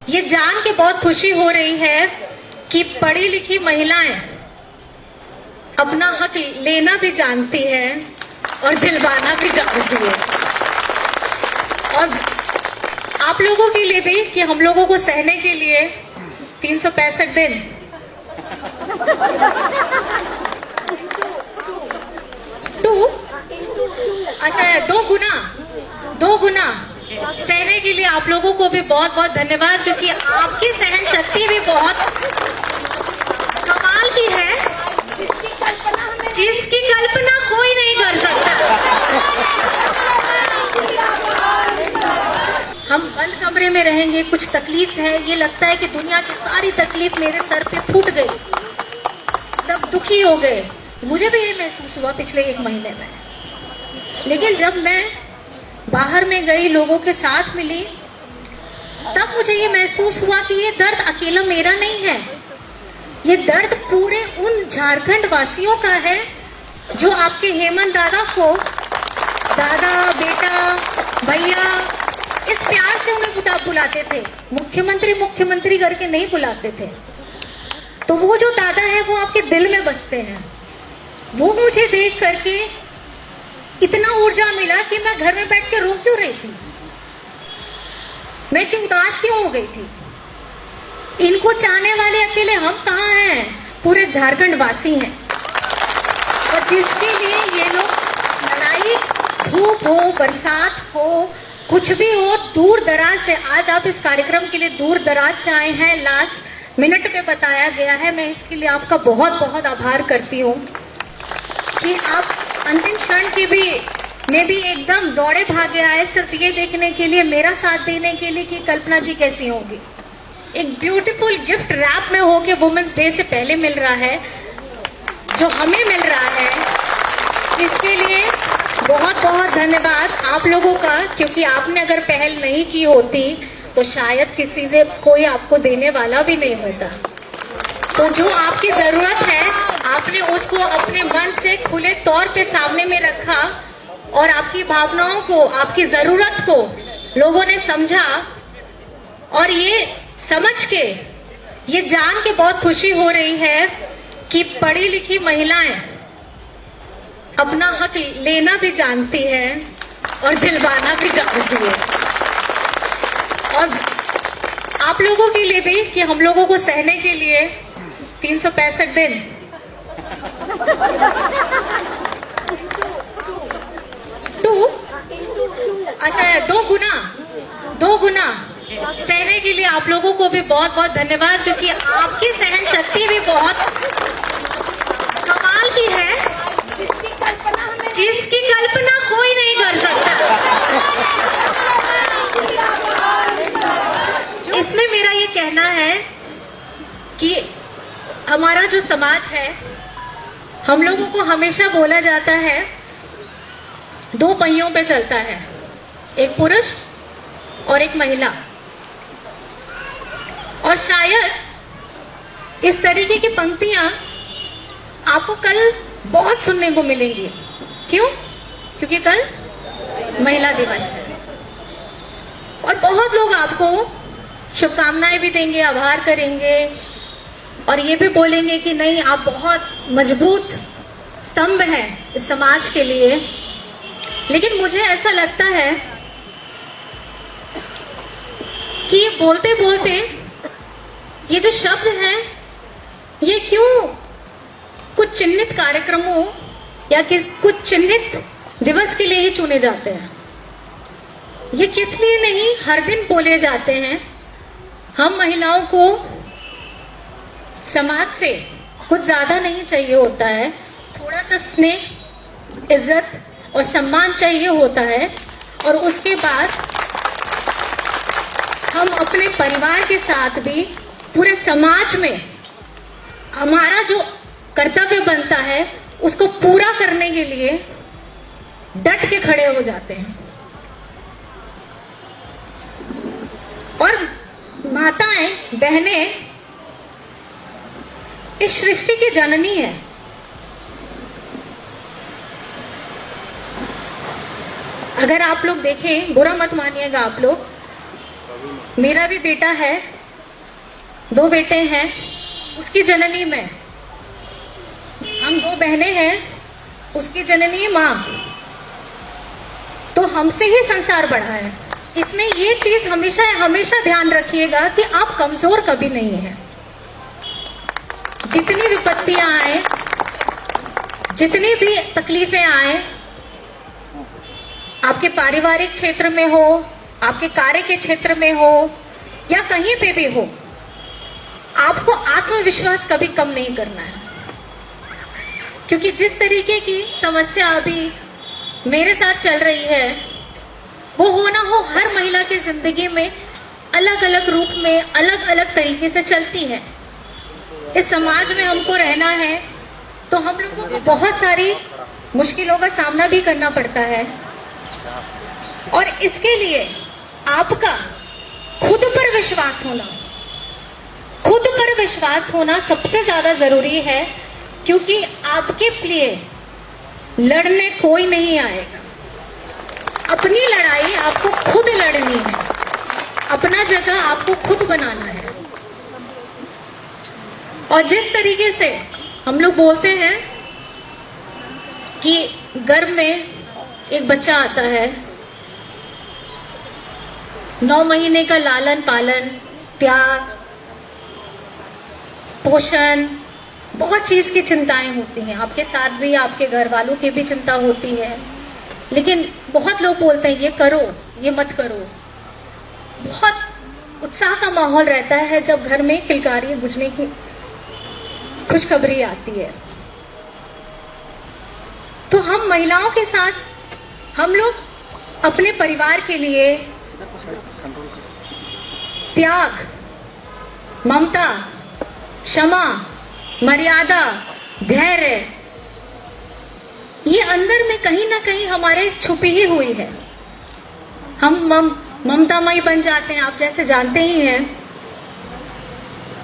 ये जान के बहुत खुशी हो रही है कि पढ़ी लिखी महिलाएं अपना हक लेना भी जानती है और दिलवाना भी जानती है। और आप लोगों के लिए भी कि हम लोगों को सहने के लिए 365 दिन अच्छा 2 गुना सहने के लिए आप लोगों को भी बहुत बहुत धन्यवाद, क्योंकि आपकी सहन शक्ति भी बहुत कमाल की है, जिसकी कल्पना कोई नहीं कर सकता। हम बंद कमरे में रहेंगे, कुछ तकलीफ है, ये लगता है कि दुनिया की सारी तकलीफ मेरे सर पे फूट गई, सब दुखी हो गए। मुझे भी ये महसूस हुआ पिछले 1 महीने में। लेकिन जब मैं बाहर में गई, लोगों के साथ मिली, तब मुझे ये महसूस हुआ कि ये दर्द अकेला मेरा नहीं है, ये दर्द पूरे उन झारखंड वासियों का है जो आपके हेमंत दादा को दादा, बेटा, भैया इस प्यार से उन्हें बुलाते थे। मुख्यमंत्री मुख्यमंत्री करके नहीं बुलाते थे। तो वो जो दादा है वो आपके दिल में बसते हैं। वो मुझे देख करके इतना ऊर्जा मिला कि मैं घर में बैठ के रो क्यों रही थी, मैं क्यों उदास क्यों हो गई थी। इनको चाहने वाले अकेले हम कहाँ हैं, पूरे झारखंड वासी हैं। और जिसके लिए ये लोग लड़ाई, धूप हो, बरसात हो, कुछ भी हो, दूर दराज से, आज आप इस कार्यक्रम के लिए दूर दराज से आए हैं, लास्ट मिनट में बताया गया है। मैं इसके लिए आपका बहुत बहुत आभार करती हूँ कि आप अंतिम क्षण के भी में भी एकदम दौड़े भागे आए सिर्फ ये देखने के लिए, मेरा साथ देने के लिए कि कल्पना जी कैसी होगी। एक ब्यूटीफुल गिफ्ट रैप में होके वुमेन्स डे से पहले मिल रहा है, जो हमें मिल रहा है, इसके लिए बहुत बहुत धन्यवाद आप लोगों का। क्योंकि आपने अगर पहल नहीं की होती तो शायद किसी ने कोई आपको देने वाला भी नहीं होता। तो जो आपकी जरूरत है, आपने उसको अपने मन से खुले तौर पे सामने में रखा और आपकी भावनाओं को, आपकी जरूरत को लोगों ने समझा। और ये समझ के, ये जान के बहुत खुशी हो रही है कि पढ़ी लिखी महिलाएं अपना हक लेना भी जानती है और दिलवाना भी जानती है। और आप लोगों के लिए भी कि हम लोगों को सहने के लिए 365 दिन अच्छा 2 गुना सहने के लिए आप लोगों को भी बहुत बहुत धन्यवाद, क्योंकि आपकी सहन शक्ति भी बहुत कमाल की है, जिसकी कल्पना कोई नहीं कर सकता। इसमें मेरा ये कहना है कि हमारा जो समाज है, हम लोगों को हमेशा बोला जाता है 2 पहियों पे चलता है, एक पुरुष और एक महिला। और शायद इस तरीके की पंक्तियां आपको कल बहुत सुनने को मिलेंगी। क्यों? क्योंकि कल महिला दिवस है और बहुत लोग आपको शुभकामनाएं भी देंगे, आभार करेंगे और ये भी बोलेंगे कि नहीं, आप बहुत मजबूत स्तंभ हैं इस समाज के लिए। लेकिन मुझे ऐसा लगता है कि बोलते बोलते ये जो शब्द हैं, ये क्यों कुछ चिन्हित कार्यक्रमों या कुछ चिन्हित दिवस के लिए ही चुने जाते हैं। ये किस लिए नहीं हर दिन बोले जाते हैं। हम महिलाओं को समाज से कुछ ज्यादा नहीं चाहिए होता है, थोड़ा सा स्नेह, इज्जत और सम्मान चाहिए होता है। और उसके बाद हम अपने परिवार के साथ भी पूरे समाज में हमारा जो कर्तव्य बनता है उसको पूरा करने के लिए डट के खड़े हो जाते हैं। और माताएं, बहनें इस सृष्टि की जननी है। अगर आप लोग देखें, बुरा मत मानिएगा आप लोग, मेरा भी बेटा है 2 बेटे हैं, उसकी जननी मैं, हम 2 बहनें हैं, उसकी जननी माँ की। तो हमसे ही संसार बढ़ा है। इसमें ये चीज हमेशा हमेशा ध्यान रखिएगा कि आप कमजोर कभी नहीं हैं। जितनी विपत्तियां आए, जितनी भी तकलीफें आए, आपके पारिवारिक क्षेत्र में हो, आपके कार्य के क्षेत्र में हो या कहीं पे भी हो, आपको आत्मविश्वास कभी कम नहीं करना है। क्योंकि जिस तरीके की समस्या अभी मेरे साथ चल रही है, वो हो ना हो हर महिला की जिंदगी में अलग अलग रूप में, अलग अलग तरीके से चलती है। इस समाज में हमको रहना है तो हम लोगों को बहुत सारी मुश्किलों का सामना भी करना पड़ता है, और इसके लिए आपका खुद पर विश्वास होना, खुद पर विश्वास होना सबसे ज्यादा जरूरी है। क्योंकि आपके लिए लड़ने कोई नहीं आएगा। अपनी लड़ाई आपको खुद लड़नी है, अपना जगह आपको खुद बनाना है। और जिस तरीके से हम लोग बोलते हैं कि गर्भ में एक बच्चा आता है, 9 महीने का लालन पालन, प्यार, पोषण, बहुत चीज की चिंताएं होती हैं। आपके साथ भी आपके घर वालों की भी चिंता होती है, लेकिन बहुत लोग बोलते हैं ये करो, ये मत करो। बहुत उत्साह का माहौल रहता है जब घर में किलकारी बुझने की खुशखबरी आती है। तो हम महिलाओं के साथ हम लोग अपने परिवार के लिए त्याग, ममता, क्षमा, मर्यादा, धैर्य, ये अंदर में कहीं ना कहीं हमारे छुपी ही हुई है। हम ममतामयी बन जाते हैं। आप जैसे जानते ही हैं,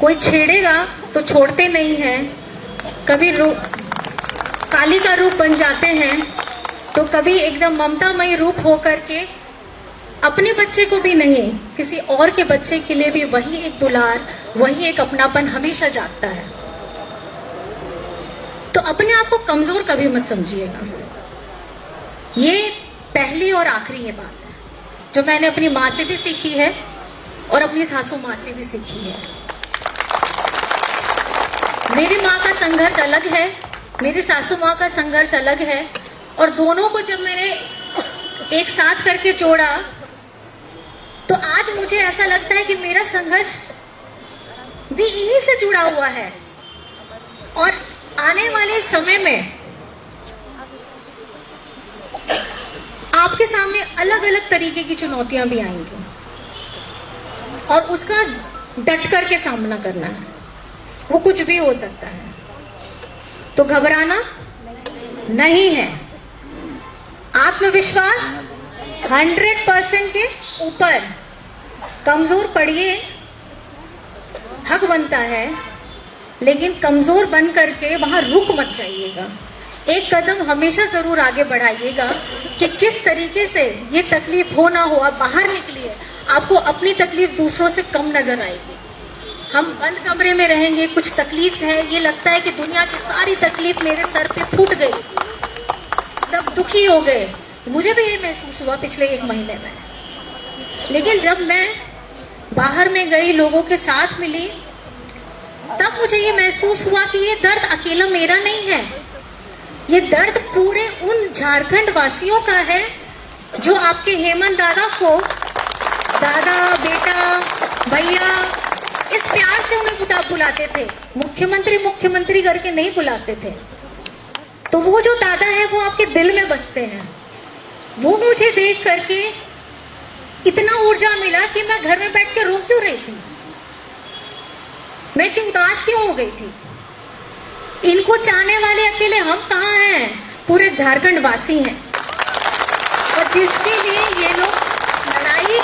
कोई छेड़ेगा तो छोड़ते नहीं हैं। कभी काली का रूप बन जाते हैं, तो कभी एकदम ममतामयी रूप होकर के अपने बच्चे को भी नहीं, किसी और के बच्चे के लिए भी वही एक दुलार, वही एक अपनापन हमेशा जागता है। तो अपने आप को कमजोर कभी मत समझिएगा। ये पहली और आखिरी ये बात है जो मैंने अपनी माँ से भी सीखी है और अपनी सासू माँ से भी सीखी है। मेरी माँ का संघर्ष अलग है, मेरी सासू माँ का संघर्ष अलग है, और दोनों को जब मैंने एक साथ करके जोड़ा तो आज मुझे ऐसा लगता है कि मेरा संघर्ष भी इन्हीं से जुड़ा हुआ है। और आने वाले समय में आपके सामने अलग अलग तरीके की चुनौतियां भी आएंगी, और उसका डट करके सामना करना है। वो कुछ भी हो सकता है, तो घबराना नहीं है। आत्मविश्वास 100% के ऊपर। कमजोर पड़िए, हक बनता है, लेकिन कमजोर बन करके वहां रुक मत जाइएगा। एक कदम हमेशा जरूर आगे बढ़ाइएगा कि किस तरीके से ये तकलीफ हो ना हो, आप बाहर निकलिए, आपको अपनी तकलीफ दूसरों से कम नजर आएगी। हम बंद कमरे में रहेंगे, कुछ तकलीफ है, ये लगता है कि दुनिया की सारी तकलीफ मेरे सर पे फूट गई, सब दुखी हो गए। मुझे भी ये महसूस हुआ पिछले 1 महीने में। लेकिन जब मैं बाहर में गई, लोगों के साथ मिली, तब मुझे ये महसूस हुआ कि ये दर्द अकेला मेरा नहीं है, ये दर्द पूरे उन झारखंड वासियों का है जो आपके हेमंत दादा को दादा, बेटा, भैया इस प्यार से उन्हें बुलाते थे। मुख्यमंत्री मुख्यमंत्री करके नहीं बुलाते थे। तो वो जो दादा है वो आपके दिल में बसते हैं। वो मुझे देख करके इतना ऊर्जा मिला कि मैं घर में बैठ के रो क्यों रही थी, मैं क्यों उदास क्यों हो गई थी। इनको चाहने वाले अकेले हम कहाँ हैं, पूरे झारखंड वासी हैं। और जिसके लिए ये लोग लड़ाई,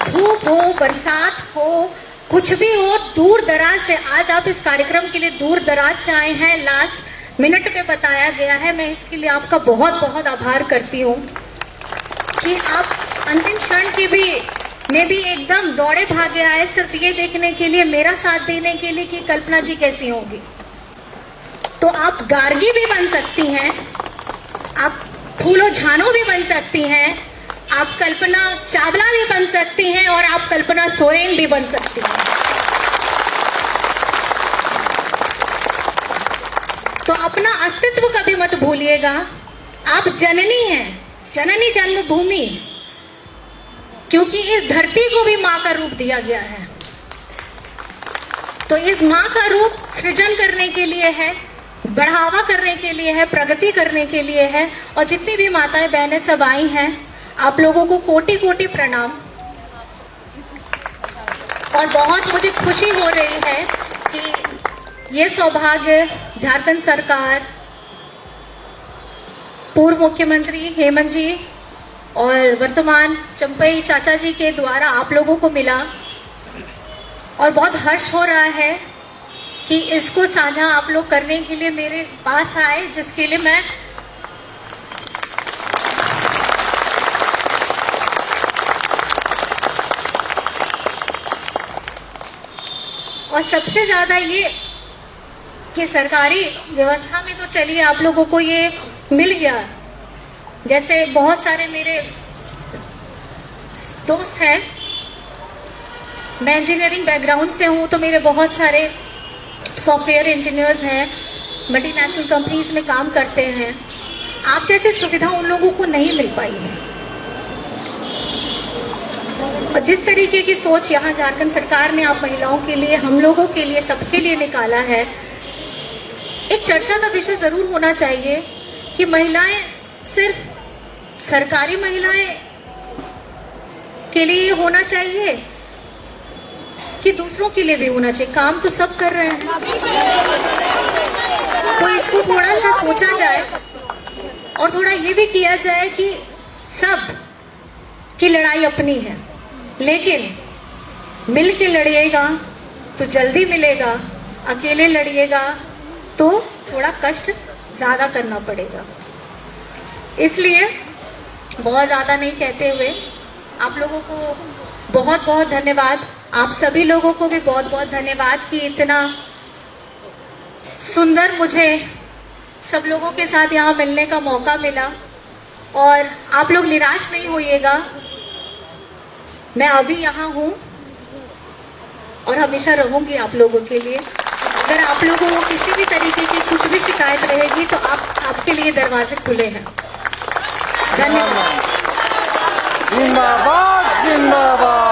धूप हो, बरसात हो, कुछ भी हो, दूर दराज से, आज आप इस कार्यक्रम के लिए दूर दराज से आए हैं, लास्ट मिनट पे बताया गया है। मैं इसके लिए आपका बहुत बहुत आभार करती हूँ कि आप अंतिम क्षण की भी में भी एकदम दौड़े भागे आए सिर्फ ये देखने के लिए, मेरा साथ देने के लिए कि कल्पना जी कैसी होंगी। तो आप गार्गी भी बन सकती हैं, आप फूलो झानो भी बन सकती हैं, आप कल्पना चावला भी बन सकती हैं और आप कल्पना सोरेन भी बन सकती हैं। तो अपना अस्तित्व कभी मत भूलिएगा। आप जननी हैं, जननी जन्मभूमि, क्योंकि इस धरती को भी मां का रूप दिया गया है। तो इस मां का रूप सृजन करने के लिए है, बढ़ावा करने के लिए है, प्रगति करने के लिए है। और जितनी भी माताएं बहनें सब आई हैं, आप लोगों को कोटि कोटि प्रणाम। और बहुत मुझे खुशी हो रही है कि ये सौभाग्य झारखंड सरकार, पूर्व मुख्यमंत्री हेमंत जी और वर्तमान चंपई चाचा जी के द्वारा आप लोगों को मिला। और बहुत हर्ष हो रहा है कि इसको साझा आप लोग करने के लिए मेरे पास आए, जिसके लिए मैं और सबसे ज्यादा ये कि सरकारी व्यवस्था में तो चलिए आप लोगों को ये मिल गया। जैसे बहुत सारे मेरे दोस्त हैं, मैं इंजीनियरिंग बैकग्राउंड से हूं, तो मेरे बहुत सारे सॉफ्टवेयर इंजीनियर्स हैं, मल्टीनेशनल कंपनीज में काम करते हैं। आप जैसी सुविधा उन लोगों को नहीं मिल पाई है। और जिस तरीके की सोच यहाँ झारखंड सरकार ने आप महिलाओं के लिए, हम लोगों के लिए, सबके लिए निकाला है, एक चर्चा का विषय जरूर होना चाहिए कि महिलाएं सिर्फ सरकारी महिलाएं के लिए होना चाहिए कि दूसरों के लिए भी होना चाहिए। काम तो सब कर रहे हैं, तो इसको थोड़ा सा सोचा जाए और थोड़ा ये भी किया जाए कि सब की लड़ाई अपनी है, लेकिन मिल के लड़िएगा तो जल्दी मिलेगा, अकेले लड़िएगा तो थोड़ा कष्ट ज्यादा करना पड़ेगा। इसलिए बहुत ज्यादा नहीं कहते हुए आप लोगों को बहुत बहुत धन्यवाद। आप सभी लोगों को भी बहुत बहुत धन्यवाद कि इतना सुंदर मुझे सब लोगों के साथ यहाँ मिलने का मौका मिला। और आप लोग निराश नहीं होइएगा, मैं अभी यहाँ हूँ और हमेशा रहूंगी आप लोगों के लिए। अगर आप लोगों को किसी भी तरीके की कुछ भी शिकायत रहेगी तो आपके लिए दरवाजे खुले हैं। धन्यवाद। जिंदाबाद जिंदाबाद।